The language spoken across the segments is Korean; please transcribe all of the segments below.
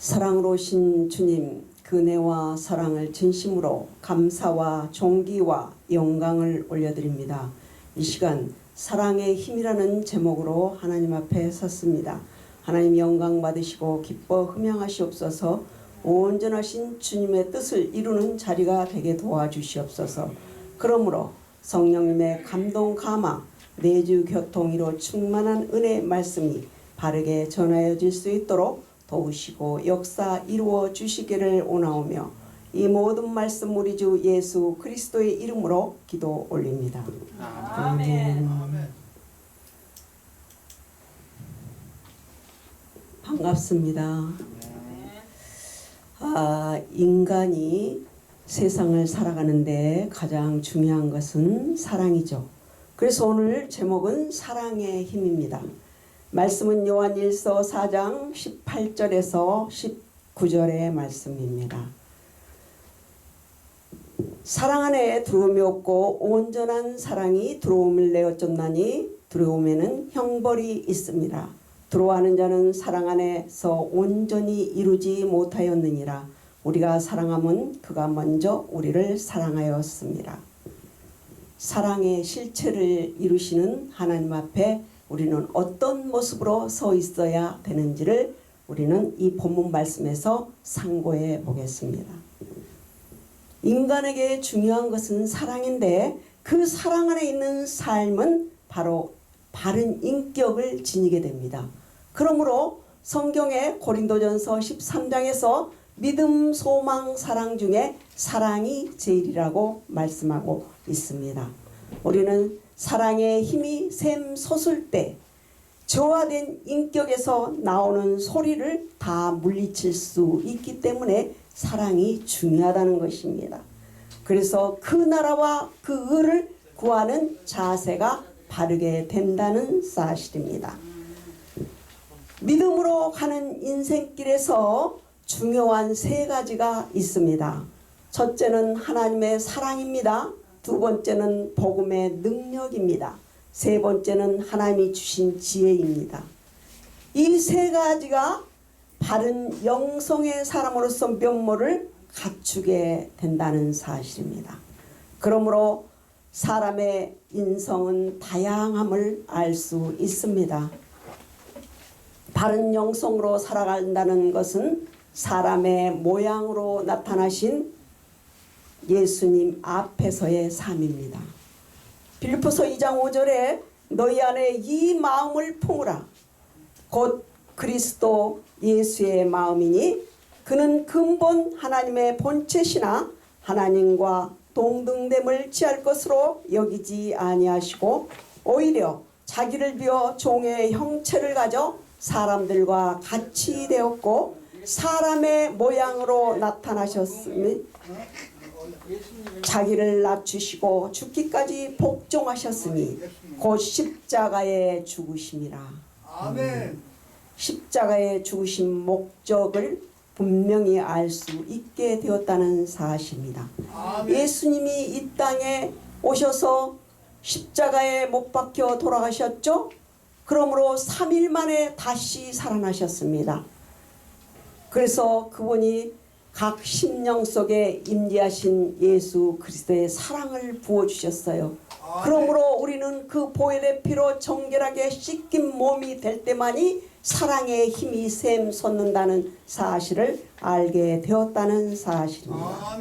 사랑으로 오신 주님, 그네와 사랑을 진심으로 감사와 존귀와 영광을 올려드립니다. 이 시간 사랑의 힘이라는 제목으로 하나님 앞에 섰습니다. 하나님 영광 받으시고 기뻐 흠양하시옵소서. 온전하신 주님의 뜻을 이루는 자리가 되게 도와주시옵소서. 그러므로 성령님의 감동 감화, 내주 교통이로 충만한 은혜 말씀이 바르게 전하여질 수 있도록 도우시고 역사 이루어 주시기를 원하오며, 이 모든 말씀 우리 주 예수 그리스도의 이름으로 기도 올립니다. 아멘. 반갑습니다. 인간이 세상을 살아가는데 가장 중요한 것은 사랑이죠. 그래서 오늘 제목은 사랑의 힘입니다. 말씀은 요한일서 4장 18절에서 19절의 말씀입니다. 사랑 안에 두려움이 없고 온전한 사랑이 두려움을 내어 쫓나니 두려움에는 형벌이 있습니다. 두려워하는 자는 사랑 안에서 온전히 이루지 못하였느니라. 우리가 사랑함은 그가 먼저 우리를 사랑하였습니다. 사랑의 실체를 이루시는 하나님 앞에 우리는 어떤 모습으로 서 있어야 되는지를 우리는 이 본문 말씀에서 상고해 보겠습니다. 인간에게 중요한 것은 사랑인데, 그 사랑 안에 있는 삶은 바로 바른 인격을 지니게 됩니다. 그러므로 성경의 고린도전서 13장에서 믿음, 소망, 사랑 중에 사랑이 제일이라고 말씀하고 있습니다. 우리는 사랑의 힘이 샘솟을 때 저하된 인격에서 나오는 소리를 다 물리칠 수 있기 때문에 사랑이 중요하다는 것입니다. 그래서 그 나라와 그 의를 구하는 자세가 바르게 된다는 사실입니다. 믿음으로 가는 인생길에서 중요한 세 가지가 있습니다. 첫째는 하나님의 사랑입니다. 두 번째는 복음의 능력입니다. 세 번째는 하나님이 주신 지혜입니다. 이 세 가지가 바른 영성의 사람으로서 면모를 갖추게 된다는 사실입니다. 그러므로 사람의 인성은 다양함을 알 수 있습니다. 바른 영성으로 살아간다는 것은 사람의 모양으로 나타나신 예수님 앞에서의 삶입니다. 빌립보서 2장 5절에 너희 안에 이 마음을 품으라. 곧 그리스도 예수의 마음이니 그는 근본 하나님의 본체시나 하나님과 동등됨을 취할 것으로 여기지 아니하시고 오히려 자기를 비워 종의 형체를 가져 사람들과 같이 되었고 사람의 모양으로 나타나셨으니 자기를 낮추시고 죽기까지 복종하셨으니 곧 십자가에 죽으심이라. 아멘. 십자가에 죽으신 목적을 분명히 알 수 있게 되었다는 사실입니다. 아멘. 예수님이 이 땅에 오셔서 십자가에 못 박혀 돌아가셨죠? 그러므로 3일 만에 다시 살아나셨습니다. 그래서 그분이 각 심령 속에 임재하신 예수 그리스도의 사랑을 부어주셨어요. 그러므로 우리는 그 보혈의 피로 정결하게 씻긴 몸이 될 때만이 사랑의 힘이 샘솟는다는 사실을 알게 되었다는 사실입니다.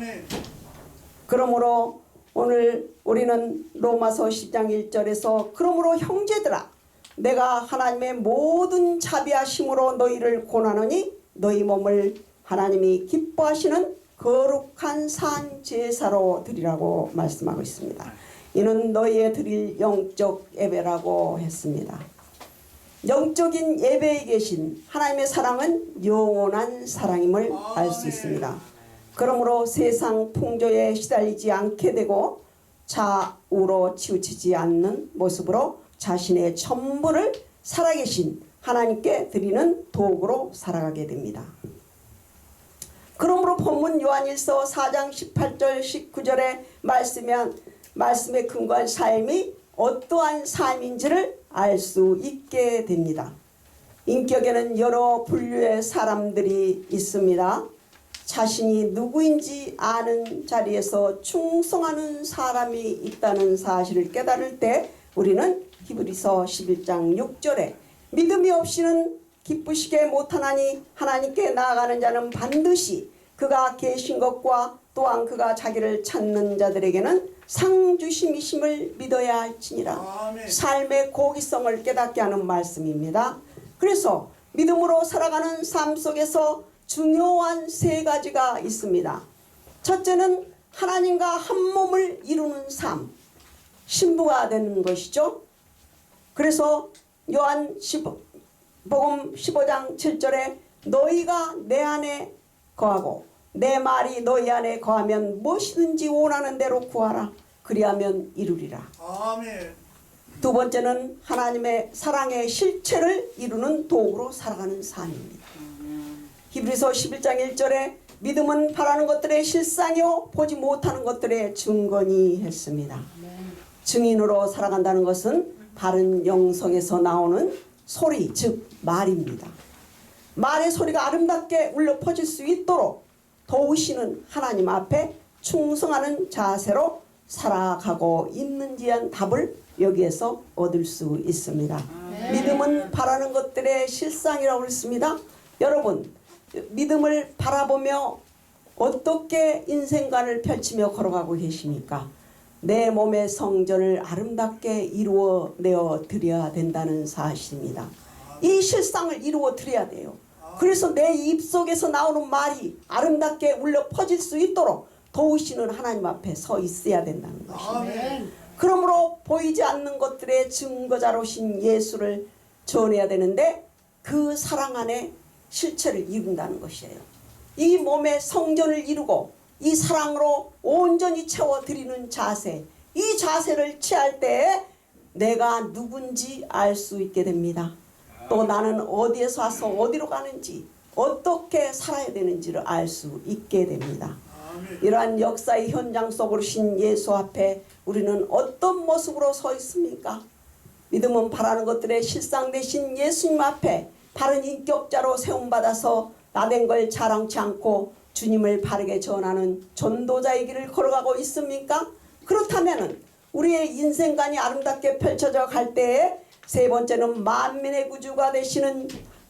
그러므로 오늘 우리는 로마서 10장 1절에서 그러므로 형제들아 내가 하나님의 모든 자비하심으로 너희를 권하노니 너희 몸을 하나님이 기뻐하시는 거룩한 산 제사로 드리라고 말씀하고 있습니다. 이는 너희의 드릴 영적 예배라고 했습니다. 영적인 예배에 계신 하나님의 사랑은 영원한 사랑임을 알 수 있습니다. 그러므로 세상 풍조에 시달리지 않게 되고 좌우로 치우치지 않는 모습으로 자신의 전부를 살아계신 하나님께 드리는 도구로 살아가게 됩니다. 그러므로 본문 요한일서 4장 18절 19절에 말씀에 근거한 삶이 어떠한 삶인지를 알 수 있게 됩니다. 인격에는 여러 분류의 사람들이 있습니다. 자신이 누구인지 아는 자리에서 충성하는 사람이 있다는 사실을 깨달을 때 우리는 히브리서 11장 6절에 믿음이 없이는 기쁘시게 못하나니 하나님께 나아가는 자는 반드시 그가 계신 것과 또한 그가 자기를 찾는 자들에게는 상 주심이심을 믿어야 할지니라. 아멘. 삶의 고귀성을 깨닫게 하는 말씀입니다. 그래서 믿음으로 살아가는 삶 속에서 중요한 세 가지가 있습니다. 첫째는 하나님과 한 몸을 이루는 삶, 신부가 되는 것이죠. 그래서 요한 복음 15장 7절에 너희가 내 안에 거하고 내 말이 너희 안에 거하면 무엇이든지 원하는 대로 구하라. 그리하면 이루리라. 아멘. 두 번째는 하나님의 사랑의 실체를 이루는 도구로 살아가는 삶입니다. 히브리서 11장 1절에 믿음은 바라는 것들의 실상이요 보지 못하는 것들의 증거니 했습니다. 증인으로 살아간다는 것은 바른 영성에서 나오는 소리, 즉 말입니다. 말의 소리가 아름답게 울려 퍼질 수 있도록 도우시는 하나님 앞에 충성하는 자세로 살아가고 있는지한 답을 여기에서 얻을 수 있습니다. 믿음은 바라는 것들의 실상이라고 했습니다. 여러분, 믿음을 바라보며 어떻게 인생관을 펼치며 걸어가고 계십니까? 내 몸의 성전을 아름답게 이루어내어 드려야 된다는 사실입니다. 이 실상을 이루어 드려야 돼요. 그래서 내 입속에서 나오는 말이 아름답게 울려 퍼질 수 있도록 도우시는 하나님 앞에 서 있어야 된다는 것입니다. 그러므로 보이지 않는 것들의 증거자로신 예수를 전해야 되는데 그 사랑 안에 실체를 이룬다는 것이에요. 이 몸의 성전을 이루고 이 사랑으로 온전히 채워드리는 자세, 이 자세를 취할 때 내가 누군지 알 수 있게 됩니다. 또 나는 어디에서 와서 어디로 가는지 어떻게 살아야 되는지를 알 수 있게 됩니다. 이러한 역사의 현장 속으로 신 예수 앞에 우리는 어떤 모습으로 서 있습니까? 믿음은 바라는 것들의 실상 되신 예수님 앞에 바른 인격자로 세움받아서 나된 걸 자랑치 않고 주님을 바르게 전하는 전도자의 길을 걸어가고 있습니까? 그렇다면 우리의 인생관이 아름답게 펼쳐져 갈 때에 세 번째는 만민의 구주가 되시는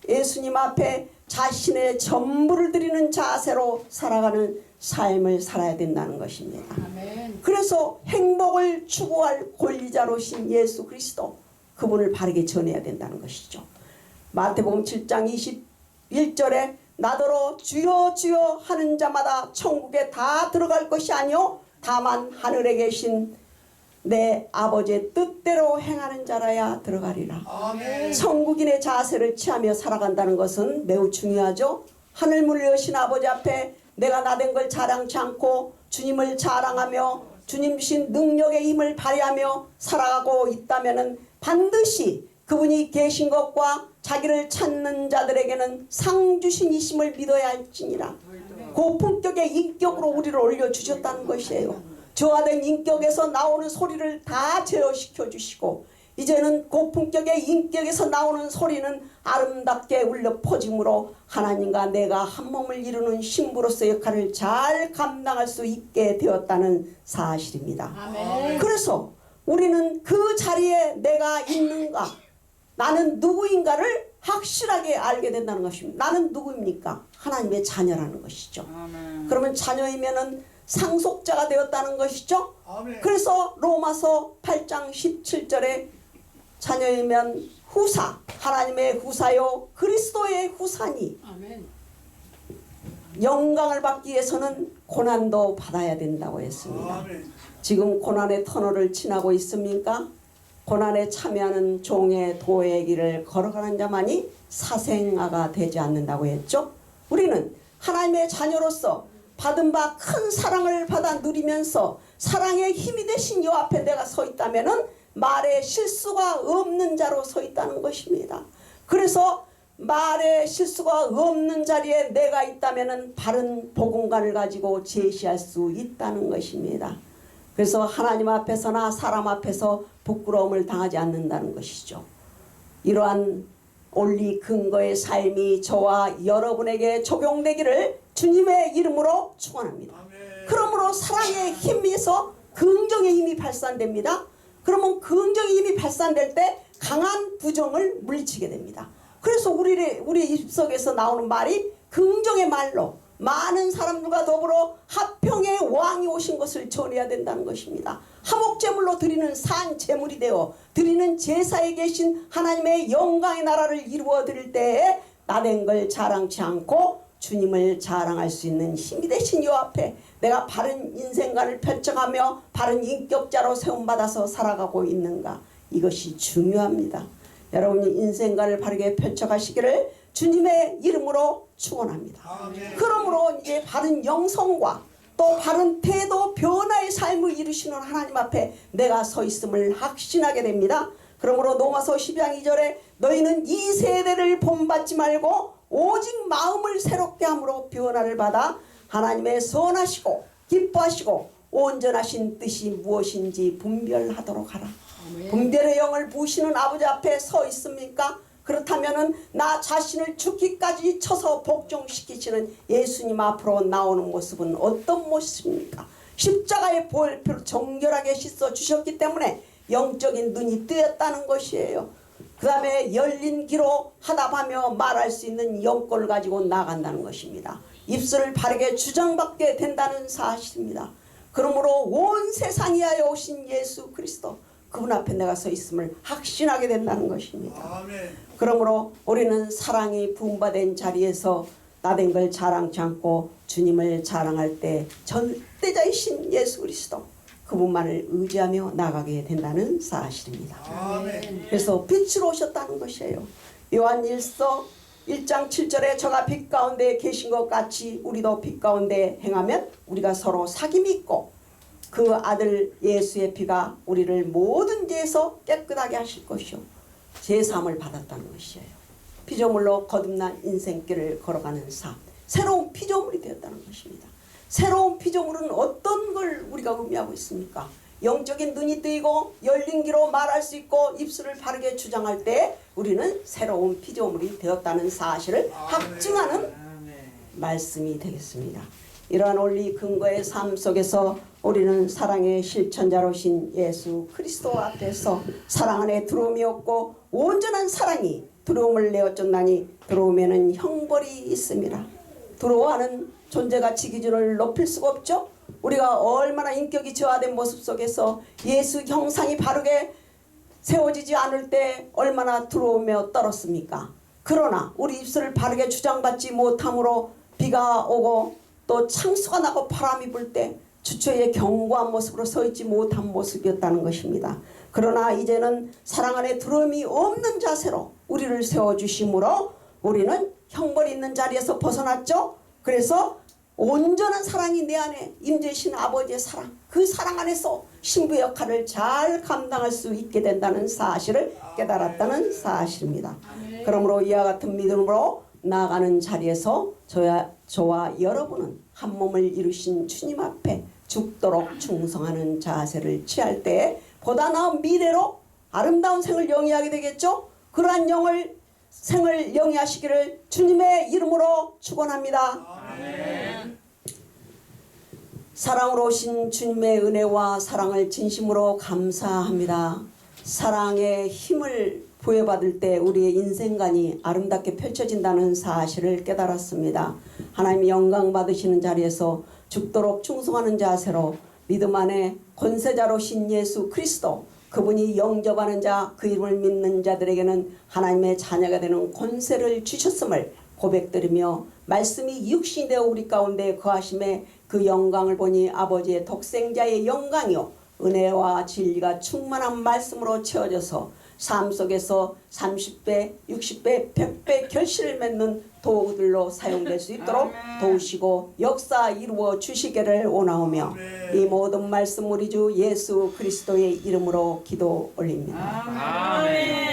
예수님 앞에 자신의 전부를 드리는 자세로 살아가는 삶을 살아야 된다는 것입니다. 아멘. 그래서 행복을 추구할 권리자로신 예수 그리스도, 그분을 바르게 전해야 된다는 것이죠. 마태복음 7장 21절에 나더러 주여 주여 하는 자마다 천국에 다 들어갈 것이 아니요 다만 하늘에 계신 내 아버지의 뜻대로 행하는 자라야 들어가리라. 아멘. 천국인의 자세를 취하며 살아간다는 것은 매우 중요하죠. 하늘문을 여신 아버지 앞에 내가 나된 걸 자랑치 않고 주님을 자랑하며 주님 주신 능력의 힘을 발휘하며 살아가고 있다면 반드시 그분이 계신 것과 자기를 찾는 자들에게는 상 주신 이심을 믿어야 할지니라. 고품격의 인격으로 우리를 올려주셨다는 것이에요. 저하된 인격에서 나오는 소리를 다 제어시켜 주시고 이제는 고품격의 인격에서 나오는 소리는 아름답게 울려 퍼짐으로 하나님과 내가 한 몸을 이루는 신부로서 역할을 잘 감당할 수 있게 되었다는 사실입니다. 아멘. 그래서 우리는 그 자리에 내가 있는가, 나는 누구인가를 확실하게 알게 된다는 것입니다. 나는 누구입니까? 하나님의 자녀라는 것이죠. 그러면 자녀이면은 상속자가 되었다는 것이죠. 아멘. 그래서 로마서 8장 17절에 자녀이면 후사, 하나님의 후사요 그리스도의 후사니 아멘. 영광을 받기 위해서는 고난도 받아야 된다고 했습니다. 아멘. 지금 고난의 터널을 지나고 있습니까? 고난에 참여하는 종의 도의 길을 걸어가는 자만이 사생아가 되지 않는다고 했죠. 우리는 하나님의 자녀로서 받은 바 큰 사랑을 받아 누리면서 사랑의 힘이 되신 여 앞에 내가 서 있다면 말에 실수가 없는 자로 서 있다는 것입니다. 그래서 말에 실수가 없는 자리에 내가 있다면 바른 복음관을 가지고 제시할 수 있다는 것입니다. 그래서 하나님 앞에서나 사람 앞에서 부끄러움을 당하지 않는다는 것이죠. 이러한 올리 근거의 삶이 저와 여러분에게 적용되기를 주님의 이름으로 축원합니다. 그러므로 사랑의 힘에서 긍정의 힘이 발산됩니다. 그러면 긍정의 힘이 발산될 때 강한 부정을 물리치게 됩니다. 그래서 우리 입속에서 나오는 말이 긍정의 말로 많은 사람들과 더불어 화평의 왕이 오신 것을 전해야 된다는 것입니다. 화목제물로 드리는 산 제물이 되어 드리는 제사에 계신 하나님의 영광의 나라를 이루어 드릴 때에 나된 걸 자랑치 않고 주님을 자랑할 수 있는 힘이 되신 요 앞에 내가 바른 인생관을 펼쳐가며 바른 인격자로 세움받아서 살아가고 있는가, 이것이 중요합니다. 여러분이 인생관을 바르게 펼쳐가시기를 주님의 이름으로 축원합니다. 그러므로 이제 바른 영성과 또 바른 태도 변화의 삶을 이루시는 하나님 앞에 내가 서 있음을 확신하게 됩니다. 그러므로 로마서 12장 2절에 너희는 이 세대를 본받지 말고 오직 마음을 새롭게 함으로 변화를 받아 하나님의 선하시고 기뻐하시고 온전하신 뜻이 무엇인지 분별하도록 하라. 분별의 영을 부으시는 아버지 앞에 서 있습니까? 그렇다면은 나 자신을 죽기까지 쳐서 복종시키시는 예수님 앞으로 나오는 모습은 어떤 모습입니까? 십자가의 보혈표로 정결하게 씻어 주셨기 때문에 영적인 눈이 뜨였다는 것이에요. 그 다음에 열린 귀로 하답하며 말할 수 있는 영권을 가지고 나간다는 것입니다. 입술을 바르게 주장받게 된다는 사실입니다. 그러므로 온 세상이 하여 오신 예수 그리스도, 그분 앞에 내가 서 있음을 확신하게 된다는 것입니다. 아멘. 그러므로 우리는 사랑이 부음받은 자리에서 나된 걸 자랑치 않고 주님을 자랑할 때 절대자이신 예수 그리스도, 그분만을 의지하며 나가게 된다는 사실입니다. 아멘. 그래서 빛으로 오셨다는 것이에요. 요한일서 1장 7절에 저가 빛 가운데 계신 것 같이 우리도 빛 가운데 행하면 우리가 서로 사귐이 있고 그 아들 예수의 피가 우리를 모든 죄에서 깨끗하게 하실 것이요 제사함을 받았다는 것이에요. 피조물로 거듭난 인생길을 걸어가는 삶, 새로운 피조물이 되었다는 것입니다. 새로운 피조물은 어떤 걸 우리가 의미하고 있습니까? 영적인 눈이 뜨이고 열린 귀로 말할 수 있고 입술을 바르게 주장할 때 우리는 새로운 피조물이 되었다는 사실을 확증하는 말씀이 되겠습니다. 이러한 원리 근거의 삶 속에서 우리는 사랑의 실천자로신 예수 그리스도 앞에서 사랑 안에 두려움이 없고 온전한 사랑이 두려움을 내어쫓나니 두려움에는 형벌이 있습니다. 두려워하는 존재가치 기준을 높일 수가 없죠. 우리가 얼마나 인격이 저하된 모습 속에서 예수 형상이 바르게 세워지지 않을 때 얼마나 두려우며 떨었습니까? 그러나 우리 입술을 바르게 주장받지 못함으로 비가 오고 또 창수가 나고 바람이 불 때 주처의 견고한 모습으로 서 있지 못한 모습이었다는 것입니다. 그러나 이제는 사랑 안에 두려움이 없는 자세로 우리를 세워주심으로 우리는 형벌이 있는 자리에서 벗어났죠. 그래서 온전한 사랑이 내 안에 임재신 아버지의 사랑, 그 사랑 안에서 신부 역할을 잘 감당할 수 있게 된다는 사실을 깨달았다는 사실입니다. 그러므로 이와 같은 믿음으로 나아가는 자리에서 저와 여러분은 한 몸을 이루신 주님 앞에 죽도록 충성하는 자세를 취할 때 보다 나은 미래로 아름다운 생을 영위하게 되겠죠. 그러한 생을 영위하시기를 주님의 이름으로 축원합니다. 아멘. 사랑으로 오신 주님의 은혜와 사랑을 진심으로 감사합니다. 사랑의 힘을 부여받을 때 우리의 인생관이 아름답게 펼쳐진다는 사실을 깨달았습니다. 하나님이 영광 받으시는 자리에서 죽도록 충성하는 자세로 믿음 안에 권세자로신 예수 그리스도, 그분이 영접하는 자, 그 이름을 믿는 자들에게는 하나님의 자녀가 되는 권세를 주셨음을 고백드리며 말씀이 육신이 되어 우리 가운데 거하심에 그 영광을 보니 아버지의 독생자의 영광이요 은혜와 진리가 충만한 말씀으로 채워져서 삶 속에서 30배, 60배, 100배 결실을 맺는 도구들로 사용될 수 있도록 도우시고 역사 이루어 주시기를 원하오며 이 모든 말씀 우리 주 예수 그리스도의 이름으로 기도 올립니다. 아멘.